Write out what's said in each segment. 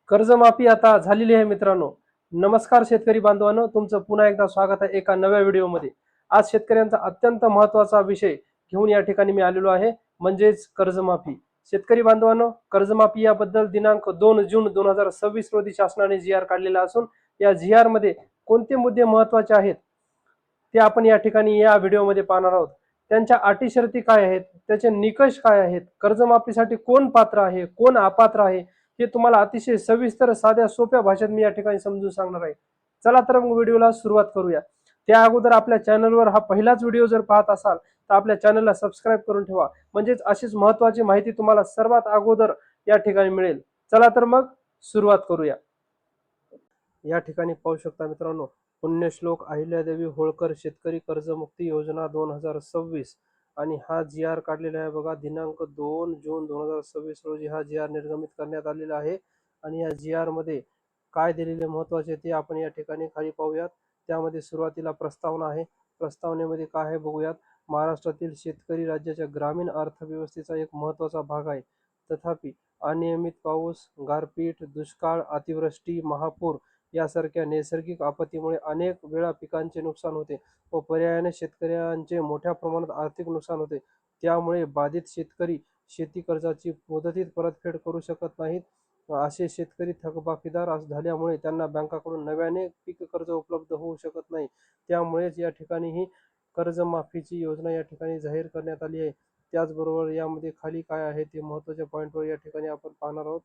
कर्जमाफी आता झालेली आहे मित्रांनो. नमस्कार शेतकरी बांधवांनो, तुमचं पुन्हा एकदा स्वागत आहे एका नव्या व्हिडिओमध्ये. आज शेतकऱ्यांचा अत्यंत महत्त्वाचा विषय घेऊन या ठिकाणी मी आलेलो आहे, म्हणजेच कर्जमाफी. शेतकरी बांधवांनो, कर्जमाफी याबद्दल दिनांक 2 जून 2026 रोजी शासनाने जी आर काढलेला असून या जी आर मध्ये कोणते मुद्दे महत्त्वाचे आहेत ते आपण या ठिकाणी या व्हिडिओमध्ये पाहणार आहोत. त्यांच्या अटी शर्ती काय आहेत, त्याचे निकष काय आहेत, कर्जमाफीसाठी कोण पात्र आहे, कोण अपात्र आहे, हे तुम्हाला अतिशय सविस्तर साध्या सोप्या भाषेत मी या ठिकाणी समजून सांगणार आहे. चला तर मग व्हिडिओला सुरुवात करूया. त्या अगोदर आपल्या चॅनलवर हा पहिलाच व्हिडिओ जर पाहत असाल तर आपल्या चॅनलला सबस्क्राईब करून ठेवा, म्हणजेच अशीच महत्त्वाची माहिती तुम्हाला सर्वात अगोदर या ठिकाणी मिळेल. चला तर मग सुरुवात करूया. या ठिकाणी पाहू शकता मित्रांनो, पुण्यश्लोक अहिल्यादेवी होळकर शेतकरी कर्जमुक्ती योजना 2026 आणि हा जी आर काढलेला आहे बघा. दिनांक 2 जून 2026 रोजी हा जी आर निर्गमित करण्यात आलेला आहे. आणि या जी आर मध्ये काय दिलेले महत्त्वाचे ते आपण या ठिकाणी खाली पाहूयात. त्यामध्ये सुरुवातीला प्रस्तावना आहे. प्रस्तावनेमध्ये काय आहे बघूयात. महाराष्ट्रातील शेतकरी राज्याच्या ग्रामीण अर्थव्यवस्थेचा एक महत्त्वाचा भाग आहे. तथापि अनियमित पाऊस, गारपीट, दुष्काळ, अतिवृष्टी, महापूर यासारख्या नैसर्गिक आपत्तीमुळे अनेक वेळा पिकांचे नुकसान होते व पर्यायाने शेतकऱ्यांचे मोठ्या प्रमाणात आर्थिक नुकसान होते. त्यामुळे बाधित शेतकरी शेती कर्जाची मुदतीत परतफेड करू शकत नाहीत. असे शेतकरी थकबाकीदार झाल्यामुळे त्यांना बँकाकडून नव्याने पीक कर्ज उपलब्ध होऊ शकत नाही. त्यामुळेच या ठिकाणी ही कर्जमाफीची योजना या ठिकाणी जाहीर करण्यात आली आहे. त्याचबरोबर यामध्ये खाली काय आहे ते महत्त्वाच्या पॉईंटवर या ठिकाणी आपण पाहणार आहोत.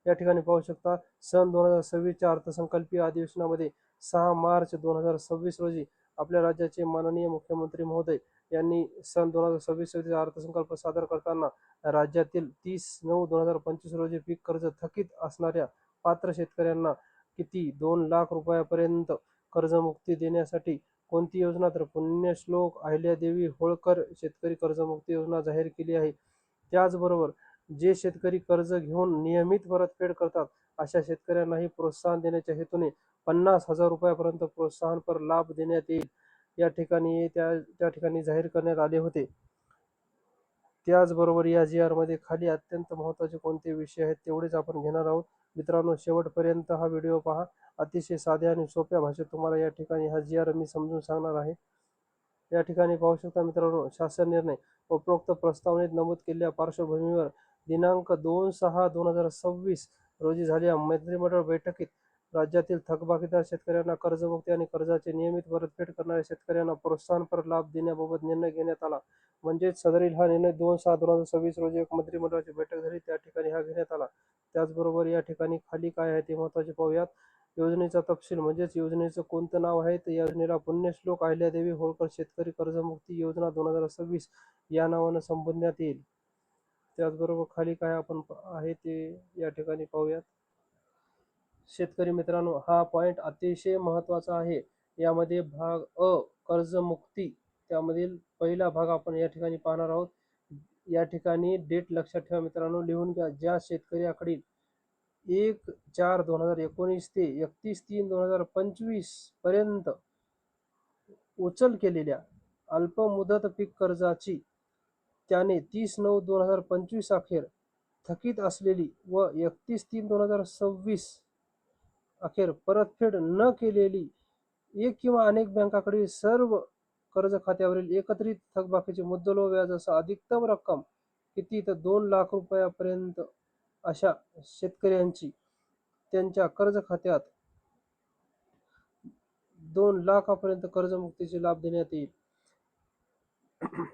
या ठिकाणी पाहू शकता, सन 2026च्या अर्थसंकल्पीय अधिवेशनामध्ये 6 मार्च 2026 रोजी आपल्या राज्याचे माननीय मुख्यमंत्री महोदय यांनी सन 2026 चा अर्थसंकल्प सादर करताना राज्यातील 30/9/2025 रोजी पीक कर्ज थकीत असणाऱ्या पात्र शेतकऱ्यांना किती 2 लाख रुपयापर्यंत कर्जमुक्ती देण्यासाठी कोणती योजना, तर पुण्यश्लोक अहिल्यादेवी होळकर शेतकरी कर्जमुक्ती योजना जाहीर केली आहे. त्याचबरोबर जे शेतकरी कर्ज घेऊन नियमित परतफेड करतात अशा शेतकऱ्यांनाही प्रोत्साहन देण्याच्या हेतूने 50,000 रुपयापर्यंत प्रोत्साहनपर लाभ देण्यात येईल या ठिकाणी त्या ठिकाणी जाहीर करण्यात आले होते. त्याचबरोबर या जी आर मध्ये खाली अत्यंत महत्त्वाचे कोणते विषय आहेत तेवढेच आपण घेणार आहोत. मित्रांनो, शेवटपर्यंत हा व्हिडिओ पहा. अतिशय साध्या आणि सोप्या भाषेत तुम्हाला या ठिकाणी हा जी आर मी समजून सांगणार आहे. या ठिकाणी पाहू शकता मित्रांनो, शासन निर्णय उपरोक्त प्रस्तावनेत नमूद केलेल्या पार्श्वभूमीवर दिनांक 2/6/2026 रोजी झालेल्या मंत्रिमंडळ बैठकीत राज्यातील थकबाकीदार शेतकऱ्यांना कर्जमुक्ती आणि कर्जाचे नियमित परतफेड करणाऱ्या शेतकऱ्यांना प्रोत्साहनपर लाभ देण्याबाबत निर्णय घेण्यात आला. म्हणजेच सदरील हा निर्णय 2/6/2026 रोजी एक मंत्रिमंडळाची बैठक झाली, त्या ठिकाणी हा घेण्यात आला. त्याचबरोबर या ठिकाणी खाली काय आहे ते महत्त्वाचे पाहूयात. योजनेचा तपशील म्हणजेच योजनेचं कोणतं नाव आहे तर या योजनेला पुण्यश्लोक अहिल्यादेवी होळकर शेतकरी कर्जमुक्ती योजना 2026 या नावानं संबोधण्यात येईल. त्याचबरोबर खाली काय आपण आहे ते या ठिकाणी पाहूयात. शेतकरी मित्रांनो, हा पॉइंट अतिशय महत्त्वाचा आहे. यामध्ये भाग अ कर्जमुक्ती, त्यामधील पहिला भाग आपण या ठिकाणी पाहणार आहोत. या ठिकाणी डेट लक्षात ठेवा मित्रांनो, लिहून घ्या. ज्या शेतकऱ्याकडील 1/4/2019 ते 31/3/2025 पर्यंत उचल केलेल्या अल्पमुदत पीक कर्जाची त्याने 30/9/2025 अखेर थकीत असलेली व 31/3/2026 अखेर परतफेड न केलेली एक किंवा अनेक बँकाकडील सर्व कर्ज खात्यावरील एकत्रित थकबाकीचे मुद्दल व व्याजासह अधिकतम रक्कम किती, तर 2 लाख रुपयापर्यंत अशा शेतकऱ्यांची त्यांच्या कर्ज खात्यात 2 लाखापर्यंत कर्जमुक्तीचे लाभ देण्यात येईल.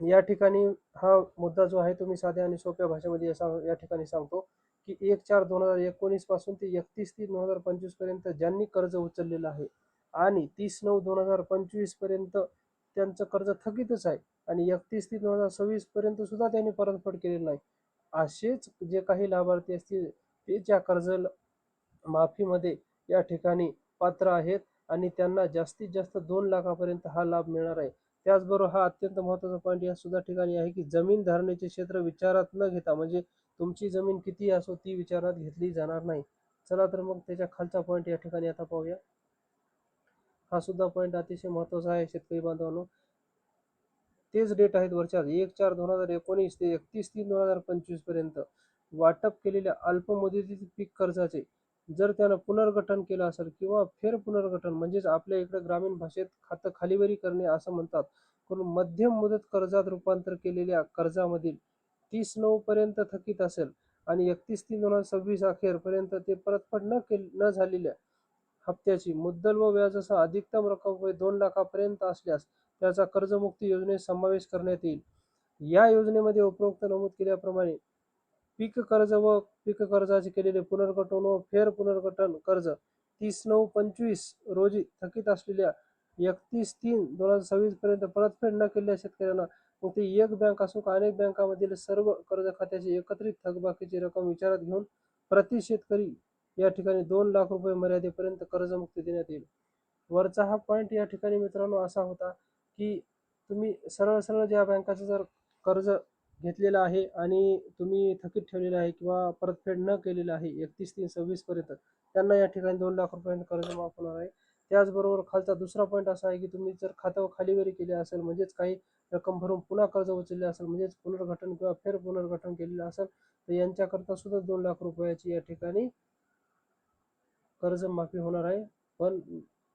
या ठिकाणी हा मुद्दा जो आहे तो मी साध्या आणि सोप्या भाषेमध्ये या ठिकाणी सांगतो की 1/4/2019 पासून ते 31/3/2025 पर्यंत ज्यांनी कर्ज उचललेलं आहे आणि 30/9/2025 पर्यंत त्यांचं कर्ज थकीतच आहे आणि 31/3/2026 पर्यंत सुद्धा त्यांनी परतफेड केलेली नाही, असेच जे काही लाभार्थी असतील ते त्या कर्ज माफीमध्ये या ठिकाणी पात्र आहेत आणि त्यांना जास्तीत जास्त 2 लाखापर्यंत हा लाभ मिळणार आहे. त्याचबरोबर हा अत्यंत महत्त्वाचा पॉईंट या सुद्धा ठिकाणी आहे की जमीन धारणेचे क्षेत्र विचारात न घेता, म्हणजे तुमची जमीन किती असो ती विचारात घेतली जाणार नाही. चला तर मग त्याच्या खालचा पॉईंट या ठिकाणी आता पाहूया. हा सुद्धा पॉईंट अतिशय महत्त्वाचा आहे शेतकरी बांधवांनो. तेच डेट आहेत वरच्या 1/4/2019 ते 31/3/2025 पर्यंत वाटप केलेल्या अल्प मुदतीतील पीक कर्जाचे जर त्यानं पुनर्गठन केलं असेल किंवा फेर पुनर्गठन म्हणजेच आपल्या इकडे ग्रामीण भाषेत खातं खालीवरी करणे असं म्हणतात, करून मध्यम मुदत कर्जात रूपांतर केलेल्या कर्जामधील 30/9 पर्यंत थकीत असेल आणि 31/3/2026 अखेरपर्यंत ते परतफेड न झालेल्या हप्त्याची मुद्दल व व्याजासह अधिकतम रक्कम 2 लाखापर्यंत असल्यास त्याचा कर्जमुक्ती योजनेत समावेश करण्यात येईल. या योजनेमध्ये उपरोक्त नमूद केल्याप्रमाणे पीक कर्ज व पीक कर्जाचे केलेले पुनर्गठन व फेर पुनर्गठन कर्ज 30/9/25 रोजी थकीत असलेल्या 31/3/2026 पर्यंत परतफेड न केलेल्या शेतकऱ्यांना मग ती एक बँक असो का अनेक बँकांमधील सर्व कर्ज खात्याची एकत्रित थकबाकीची रक्कम विचारात घेऊन प्रति शेतकरी या ठिकाणी 2 लाख रुपये मर्यादेपर्यंत कर्जमुक्ती देण्यात येईल. वरचा हा पॉईंट या ठिकाणी मित्रांनो असा होता की तुम्ही सरळ सरळ ज्या बँकाचं जर कर्ज घेतलेलं आहे आणि तुम्ही थकीत ठेवलेलं आहे किंवा परतफेड न केलेलं आहे 31/3/26 पर्यंत, त्यांना या ठिकाणी 2 लाख रुपयांनी कर्ज माफ होणार आहे. त्याचबरोबर खालचा दुसरा पॉईंट असा आहे की तुम्ही जर खातं खालीवरी केले असेल म्हणजेच काही रक्कम भरून पुन्हा कर्ज उचलले असेल म्हणजेच पुनर्गठन किंवा फेर पुनर्गठन केलेलं असेल तर यांच्याकरता सुद्धा 2 लाख रुपयाची या ठिकाणी कर्ज माफी होणार आहे. पण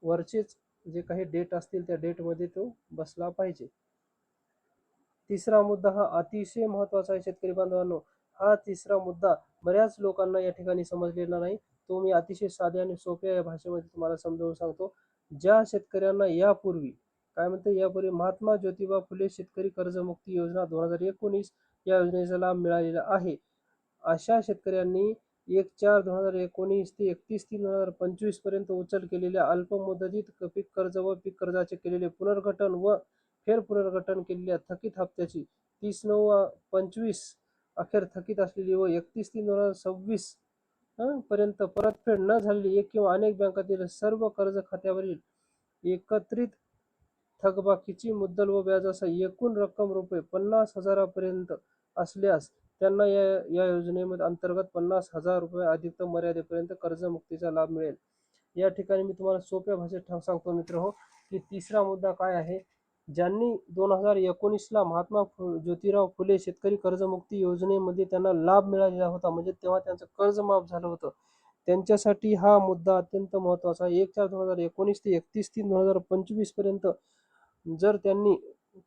वरचेच जे काही डेट असतील त्या डेटमध्ये तो बसला पाहिजे. तिसरा मुद्दा हा अतिशय महत्त्वाचा आहे शेतकरी बांधवांनो. हा तिसरा मुद्दा बऱ्याच लोकांना या ठिकाणी समजलेला नाही. तो मी अतिशय साध्या आणि सोप्या भाषेमध्ये तुम्हाला समजावून सांगतो. ज्या शेतकऱ्यांना यापूर्वी यापूर्वी महात्मा ज्योतिबा फुले शेतकरी कर्जमुक्ती योजना 2019 या योजनेचा लाभ मिळालेला आहे, अशा शेतकऱ्यांनी 1/4/2019 ते 31/3/2025 पर्यंत उचल केलेल्या अल्प मुदतीत पीक कर्ज व पीक कर्जाचे केलेले पुनर्गठन व फेर पुनर्गठन केलेल्या थकीत हप्त्याची 30/9/25 अखेर थकीत असलेली व 31/3/2026 पर्यंत परतफेड न झालेली एक किंवा अनेक बँकातील सर्व कर्ज खात्यावरील एकत्रित थकबाकीची मुद्दल व व्याजासह एकूण रक्कम रुपये 50,000 असल्यास त्यांना या योजनेमध्ये अंतर्गत 50,000 रुपये अधिकतम मर्यादेपर्यंत कर्जमुक्तीचा लाभ मिळेल. या ठिकाणी मी तुम्हाला सोप्या भाषेत सांगतो मित्र हो की तिसरा मुद्दा काय आहे. ज्यांनी 2019ला महात्मा ज्योतिराव फुले शेतकरी कर्जमुक्ती योजनेमध्ये त्यांना लाभ मिळालेला होता म्हणजे तेव्हा त्यांचं कर्ज माफ झालं होतं, त्यांच्यासाठी हा मुद्दा अत्यंत महत्त्वाचा आहे. 1/4/2019 ते 31/3/2025 पर्यंत जर त्यांनी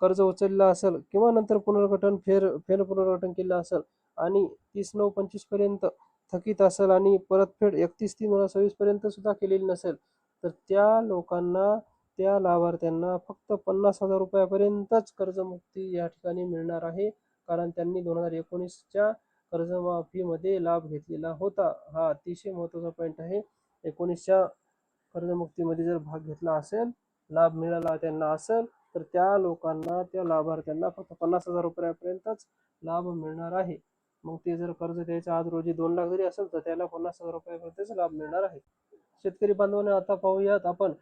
कर्ज उचललं असेल किंवा नंतर पुनर्गठन फेर पुनर्गठन केलं असेल आणि 30/9/25 पर्यंत थकीत असेल आणि परतफेड 31/3/2026 पर्यंत सुद्धा केलेली नसेल तर त्या लोकांना त्या लाभार्थ्यांना फक्त 50,000 रुपयापर्यंतच कर्जमुक्ती या ठिकाणी मिळणार आहे, कारण त्यांनी 2019च्या कर्जमाफीमध्ये लाभ घेतलेला होता. हा अतिशय महत्त्वाचा पॉईंट आहे. 19च्या कर्जमुक्तीमध्ये जर भाग घेतला असेल, लाभ मिळाला त्यांना असेल तर त्या लोकांना त्या लाभार्थ्यांना फक्त 50,000 रुपयापर्यंतच लाभ मिळणार आहे. मग ते जर कर्ज द्यायचं आज रोजी 2 लाख जरी असेल तर त्याला 50,000 रुपयापर्यंतच लाभ मिळणार आहे. शेतकरी बांधवांनो आता पाहूयात आपण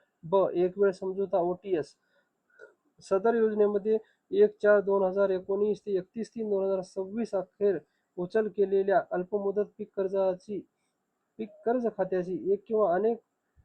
एक वेळ समझोता OTS. सदर योजनेमध्ये 1/4/2019 ते 31/3/2026 अखेर उचल केलेल्या अल्पमुदत पीक कर्ज खात्याची एक किंवा अनेक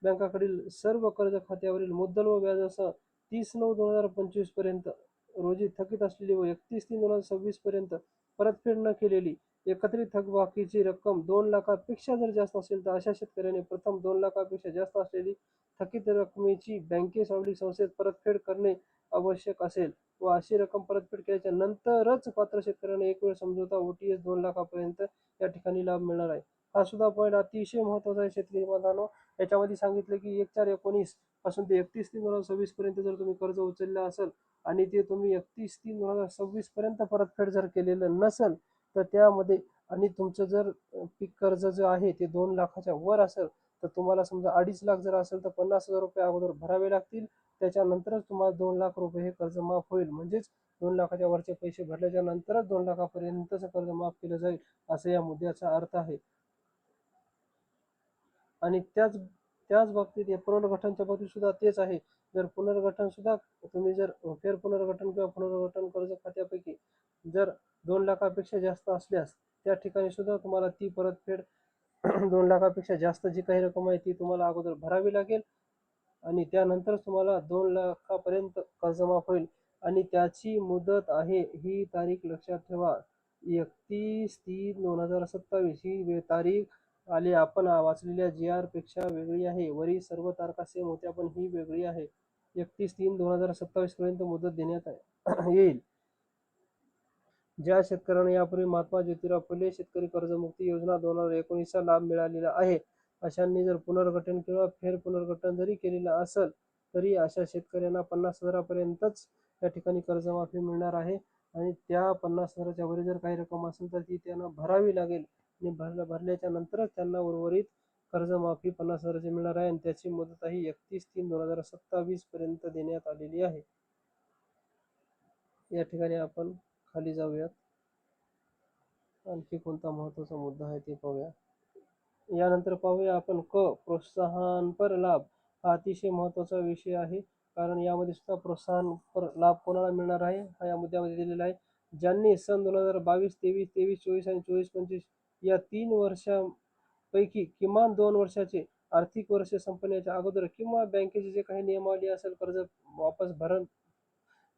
बँकाकडील सर्व कर्ज खात्यावरील मुद्दल व व्याजासह 30/9/2025 पर्यंत रोजी थकीत असलेली व 31/3/2026 पर्यंत परतफेड न केलेली एकत्रित थकबाकीची रक्कम 2 लाखापेक्षा जर जास्त असेल तर अशा शेतकऱ्याने प्रथम 2 लाखापेक्षा जास्त असलेली थकीत रकमेची संस्थेत परतफेड करणे आवश्यक असेल व अशी रक्कम परतफेड केल्याच्या नंतरच पात्र शेतकऱ्यांना एक वेळ समझोता OTS 2 लाखापर्यंत या ठिकाणी लाभ मिळणार आहे. हा सुद्धा पॉईंट अतिशय महत्त्वाचा आहे शेतकरी बांधवांनो. याच्यामध्ये सांगितलं की 1/4/19 पासून ते 31/3/2026 पर्यंत जर तुम्ही कर्ज उचललं असेल आणि ते तुम्ही 31/3/2026 पर्यंत परतफेड जर केलेलं नसेल तर त्यामध्ये आणि तुमचं जर पीक कर्ज जे आहे ते 2 लाखाच्या वर असेल तर तुम्हाला समजा 2.5 लाख जर असेल तर 50,000 रुपये अगोदर भरावे लागतील. त्याच्यानंतरच तुम्हाला 2 लाख रुपये हे कर्ज माफ होईल. म्हणजेच 2 लाखाच्या वरचे पैसे भरल्याच्या नंतरच 2 लाखापर्यंतच कर्ज माफ केलं जाईल असं या मुद्द्याचा अर्थ आहे. आणि त्याच बाबतीत पुनर्गठनच्या बाबतीत सुद्धा तेच आहे. जर पुनर्गठन सुद्धा तुम्ही जर फेर पुनर्गठन किंवा पुनर्गठन कर्ज खात्यापैकी जर 2 लाखापेक्षा जास्त असल्यास त्या ठिकाणी सुद्धा तुम्हाला ती परतफेड 2 लाखापेक्षा जास्त जी काही रक्कम आहे ती तुम्हाला अगोदर भरावी लागेल आणि त्यानंतर तुम्हाला 2 लाखापर्यंत कर्ज माफ होईल. आणि त्याची मुदत आहे ही तारीख लक्षात ठेवा. 31/3/2027 ही तारीख आली. आपण वाचलेल्या GR पेक्षा वेगळी आहे. वरील सर्व तारखा सेम होत्या पण ही वेगळी आहे. 31/3/2027 पर्यंत मुदत देण्यात येईल. ज्या शेतकऱ्यांना यापूर्वी महात्मा ज्योतिराव फुले शेतकरी कर्जमुक्ती योजना 2019 चा लाभ मिळालेला आहे, अशांनी जर पुनर्गठन किंवा फेरपुनर्गठन जरी केलेलं असेल तरी अशा शेतकऱ्यांना 50,000 पर्यंतच या ठिकाणी कर्जमाफी मिळणार आहे. आणि त्या 50,000च्या वर जर काही रक्कम असेल तर ती त्यांना भरावी लागेल आणि भरल्याच्या नंतरच त्यांना उर्वरित कर्जमाफी 50,000ची मिळणार आहे. आणि त्याची मुदतही 31/3/2027 पर्यंत देण्यात आलेली आहे. या ठिकाणी आपण खाली जाऊयात. आणखी कोणता महत्त्वाचा मुद्दा आहे ते पाहूया. यानंतर पाहूया आपण प्रोत्साहनपर लाभ. हा अतिशय महत्त्वाचा विषय आहे, कारण यामध्ये सुद्धा प्रोत्साहनपर लाभ कोणाला मिळणार आहे हा या मुद्द्यामध्ये दिलेला आहे. ज्यांनी सन 2022, 23, 24 आणि 24-25 या 3 वर्षांपैकी किमान 2 वर्षाचे आर्थिक वर्ष संपण्याच्या अगोदर किंवा बँकेचे जे काही नियमावली असेल कर्ज वापस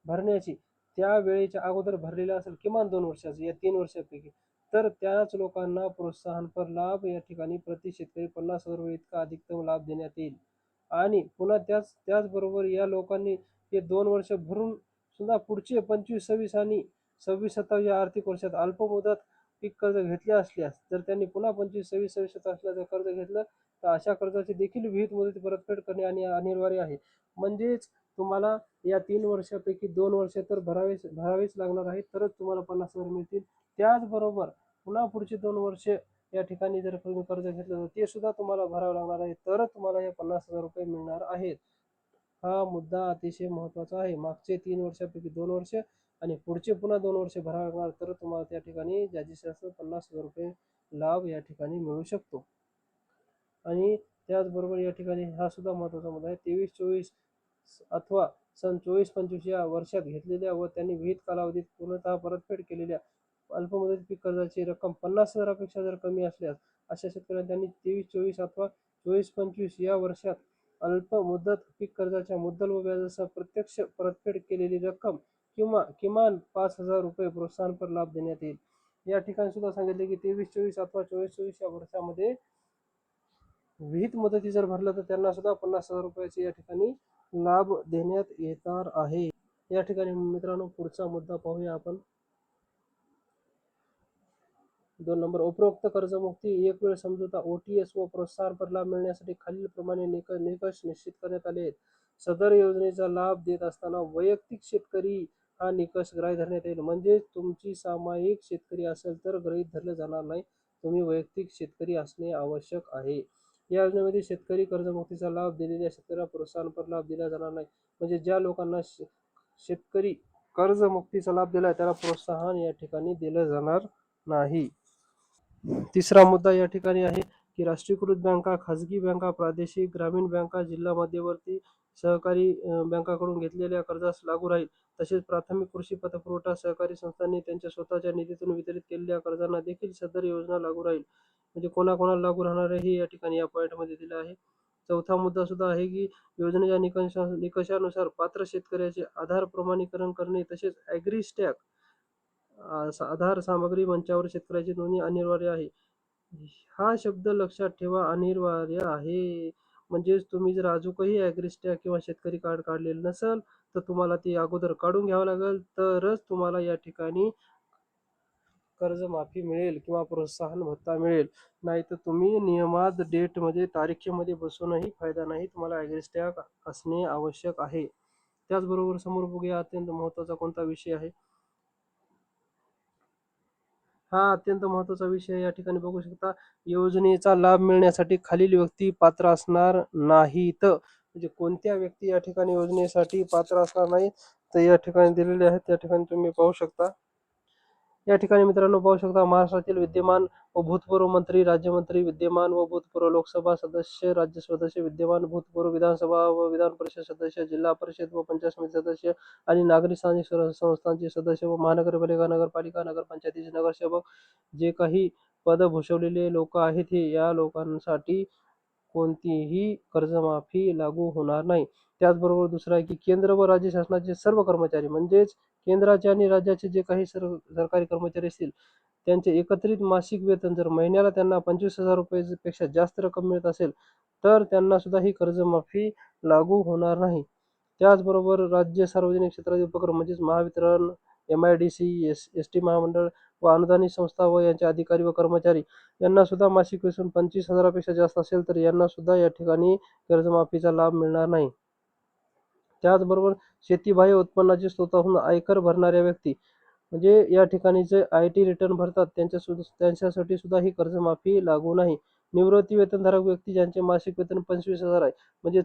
भरण्याची त्या वेळेच्या अगोदर भरलेला असेल किमान 2 वर्षाचं या 3 वर्षापैकी, तर त्याच लोकांना प्रोत्साहनपर लाभ या ठिकाणी प्रति शेतकरी 50,000 रुपये इतका अधिकतम लाभ देण्यात येईल. आणि पुन्हा त्याचबरोबर या लोकांनी हे 2 वर्ष भरून सुद्धा पुढचे 25, 26 आणि 26-27 या आर्थिक वर्षात अल्पमुदत पीक कर्ज घेतले असल्यास, जर त्यांनी पुन्हा 25, 26, 27 कर्ज घेतलं तर अशा कर्जाची देखील विहित मुदत परतफेड करणे अनिवार्य आहे. म्हणजेच तुम्हाला या 3 वर्षापैकी 2 वर्ष तर भरावेच लागणार आहे, तरच तुम्हाला 50,000 मिळतील. त्याचबरोबर पुन्हा पुढची 2 वर्ष या ठिकाणी जर तुम्ही कर्ज घेतलं तर ते सुद्धा तुम्हाला भरावं लागणार आहे, तरच तुम्हाला हे 50,000 रुपये मिळणार आहेत. हा मुद्दा अतिशय महत्त्वाचा आहे. मागचे 3 वर्षापैकी 2 वर्ष आणि पुढचे पुन्हा 2 वर्ष भरावे लागणार, तर तुम्हाला त्या ठिकाणी जास्तीत जास्त 50,000 रुपये लाभ या ठिकाणी मिळू शकतो. आणि त्याचबरोबर या ठिकाणी हा सुद्धा महत्त्वाचा मुद्दा आहे. 23-24 अथवा सन 24-25 या वर्षात घेतलेल्या व त्यांनी विहित कालावधीत पूर्णतः परतफेड केलेल्या अल्पमुदत पीक कर्जाची रक्कम 50,000पेक्षा जर कमी असल्यास अशा शेतकऱ्यांनी त्यांनी 23-24 अथवा 24-25 या वर्षात अल्प मुदत पीक कर्जाच्या मुद्दल व व्याजासह प्रत्यक्ष परतफेड केलेली रक्कम किंवा किमान 5,000 रुपये प्रोत्साहनपर लाभ देण्यात येईल. या ठिकाणी सुद्धा सांगितले की 23-24 अथवा 24-24 या वर्षामध्ये विहित मुदती जर भरलं तर त्यांना सुद्धा 50,000 रुपयाचे या ठिकाणी लाभ देण्यात येणार आहे. या ठिकाणी मित्रांनो पुढचा मुद्दा पाहूया आपण. 2 नंबर, उपरोक्त कर्जमुक्ती एक वेळ समझोता OTS व प्रोत्साहनपर लाभ मिळण्यासाठी खालीलप्रमाणे निकष निश्चित करण्यात आले आहेत. सदर योजनेचा लाभ देत असताना वैयक्तिक शेतकरी हा निकष गृहीत धरण्यात येईल. म्हणजे तुमची सामायिक शेतकरी असेल तर गृहीत धरलं जाणार नाही, तुम्ही वैयक्तिक शेतकरी असणे आवश्यक आहे. या योजनेमध्ये शेतकरी कर्जमुक्तीचा लाभ दिलेल्या शेतकऱ्यांना प्रोत्साहनपर लाभ दिला जाणार नाही. म्हणजे ज्या लोकांना शेतकरी कर्जमुक्तीचा लाभ दिला त्याला प्रोत्साहन या ठिकाणी दिलं जाणार नाही. तिसरा मुद्दा या ठिकाणी आहे की राष्ट्रीयकृत बँका, खाजगी बँका, प्रादेशिक ग्रामीण बँका, जिल्हा मध्यवर्ती सहकारी बँकांकडून घेतलेल्या कर्जास लागू राहील. तसेच प्राथमिक कृषी पतपुरवठा सहकारी संस्थांनी त्यांच्या स्वतःच्या निधीतून वितरित केलेल्या कर्जांना देखील सदर योजना लागू राहील. म्हणजे कोणाकोणाला लागू राहणार आहे हे या ठिकाणी या पॉईंटमध्ये दिलं आहे. चौथा मुद्दा सुद्धा आहे की योजनेच्या निकषानुसार पात्र शेतकऱ्याचे आधार प्रमाणीकरण करणे तसेच ॲग्रीस्टॅक आधार सामग्री मंचावर शेतकऱ्याची नोंदणी अनिवार्य आहे. हा शब्द लक्षात ठेवा, अनिवार्य आहे. म्हणजेच तुम्ही जर अजूनही ॲग्रीस्टॅक किंवा शेतकरी कार्ड काढलेलं नसेल तर तुम्हाला ते अगोदर काढून घ्यावं लागेल, तरच तुम्हाला या ठिकाणी कर्जमाफी मिळेल किंवा प्रोत्साहन भत्ता मिळेल. नाहीतर तुम्ही नियमात डेटमध्ये तारखेमध्ये बसूनही फायदा नाही, तुम्हाला ॲग्रीस्टॅक असणे आवश्यक आहे. त्याचबरोबर समोर बघूया अत्यंत महत्त्वाचा कोणता विषय आहे. हा अत्यंत महत्त्वाचा विषय या ठिकाणी बघू शकता. योजनेचा लाभ मिळण्यासाठी खालील व्यक्ती पात्र असणार नाहीत. म्हणजे कोणत्या व्यक्ती या ठिकाणी योजनेसाठी पात्र असणार नाही तर या ठिकाणी दिलेले आहेत. त्या ठिकाणी तुम्ही पाहू शकता. या ठिकाणी मित्रांनो पाहू शकता, महाराष्ट्रातील विद्यमान व भूतपूर्व मंत्री, राज्यमंत्री, विद्यमान व भूतपूर्व लोकसभा सदस्य, राज्य सदस्य, विद्यमान भूतपूर्व विधानसभा व विधान परिषद सदस्य, जिल्हा परिषद व पंचायत समिती सदस्य आणि नागरी स्थानिक संस्थांचे सदस्य व महानगरपालिका, नगरपालिका, नगरपंचायतीचे नगरसेवक जे काही पद भूषवलेले लोक आहेत हे या लोकांसाठी कोणतीही कर्जमाफी लागू होणार नाही. त्याचबरोबर दुसरं आहे की केंद्र व राज्य शासनाचे सर्व कर्मचारी म्हणजेच केंद्राचे आणि राज्याचे जे काही सरकारी कर्मचारी असतील त्यांचे एकत्रित मासिक वेतन जर महिन्याला त्यांना 25,000 रुपयेपेक्षा जास्त रक्कम मिळत असेल तर त्यांना सुद्धा ही कर्जमाफी लागू होणार नाही. त्याचबरोबर राज्य सार्वजनिक क्षेत्राचे उपक्रम म्हणजेच महावितरण, MIDC, ST महामंडळ व अनुदानित संस्था व यांचे अधिकारी व कर्मचारी यांना सुद्धा मासिक वेतन 25,000पेक्षा जास्त असेल तर यांना सुद्धा या ठिकाणी कर्जमाफीचा लाभ मिळणार नाही. त्याचबरोबर शेतीबाह्य उत्पन्नाचे स्वतःहून आयकर भरणाऱ्या व्यक्ती म्हणजे या ठिकाणी जे IT रिटर्न भरतात त्यांच्यासाठी सुद्धा ही कर्जमाफी लागू नाही. निवृत्ती वेतनधारक व्यक्ती ज्यांचे मासिक वेतन 25,000 आहे म्हणजे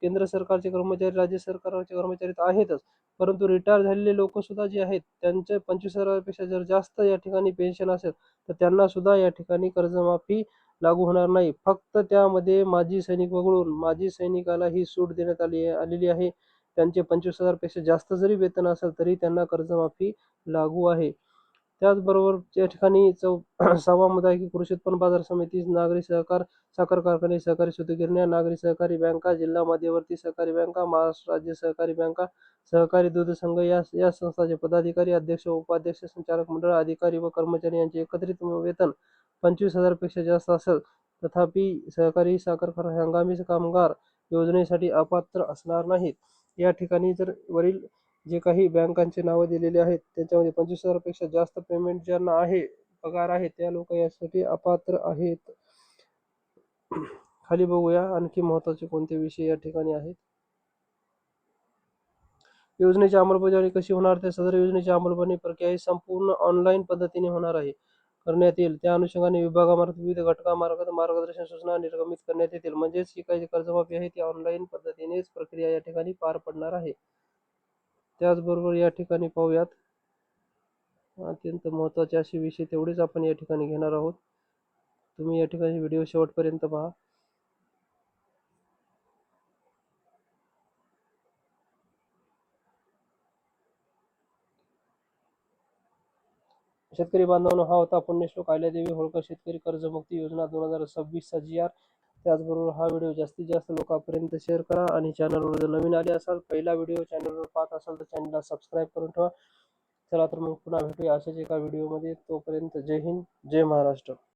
केंद्र सरकारचे कर्मचारी, राज्य सरकारचे कर्मचारी तर आहेतच, परंतु रिटायर झालेले लोक सुद्धा जे आहेत त्यांचे 25,000पेक्षा जर जास्त या ठिकाणी पेन्शन असेल तर त्यांना सुद्धा या ठिकाणी कर्जमाफी लागू होणार नाही. फक्त त्यामध्ये माजी सैनिक वगळून माजी सैनिकाला ही सूट देण्यात आलेली आहे. त्यांचे 25,000पेक्षा जास्त जरी वेतन असेल तरी त्यांना कर्जमाफी लागू आहे. त्याचबरोबर या ठिकाणी 6वा मुद्दा आहे की कृषी उत्पन्न बाजार समिती, नागरी सहकार साखर कारखाने, सहकारी सूतगिरण्या, नागरी सहकारी बँका, जिल्हा मध्यवर्ती सहकारी बँका, महाराष्ट्र राज्य सहकारी बँका, सहकारी दूध संघ या संस्थांचे पदाधिकारी, अध्यक्ष, उपाध्यक्ष, संचालक मंडळ, अधिकारी व कर्मचारी यांचे एकत्रित वेतन 25,000पेक्षा जास्त असेल तथापि सहकारी साखर कारखाने हंगामी कामगार योजनेसाठी अपात्र असणार नाहीत. या ठिकाणी जर वरील जे काही बँकांचे नावं दिलेले आहेत त्याच्यामध्ये 25,000पेक्षा जास्त पेमेंट ज्यांना आहे, पगार आहे, त्या लोक यासाठी अपात्र आहेत. खाली बघूया आणखी महत्त्वाचे कोणते विषय या ठिकाणी आहेत. योजनेची अंमलबजावणी कशी होणार तर सदर योजनेची अंमलबजावणी प्रक्रिया ही संपूर्ण ऑनलाईन पद्धतीने होणार आहे करण्यात येईल. त्या अनुषंगाने विभागामार्फत विविध घटकामार्फत मार्गदर्शन सूचना निर्गमित करण्यात येतील. म्हणजेच ही काही कर्जमाफी आहे ती ऑनलाईन पद्धतीनेच प्रक्रिया या ठिकाणी पार पडणार आहे. त्याचबरोबर या ठिकाणी पाहूयात अत्यंत महत्त्वाचे असे विषय तेवढेच आपण या ठिकाणी घेणार आहोत. तुम्ही या ठिकाणी व्हिडिओ शेवटपर्यंत पहा. शेतकरी बांधवांनो, हा होता पुण्यश्लोक अहिल्यादेवी होळकर शेतकरी कर्जमुक्ती योजना 2026 चा GR. त्याचबरोबर हा व्हिडिओ जास्तीत जास्त लोकांपर्यंत शेअर करा आणि चॅनलवर जर नवीन आले असाल, पहिला व्हिडिओ चॅनलवर पाहत असाल तर चॅनलला सबस्क्राईब करून ठेवा. चला तर मग पुन्हा भेटूया अशाच एका व्हिडिओमध्ये. तोपर्यंत जय हिंद, जय महाराष्ट्र.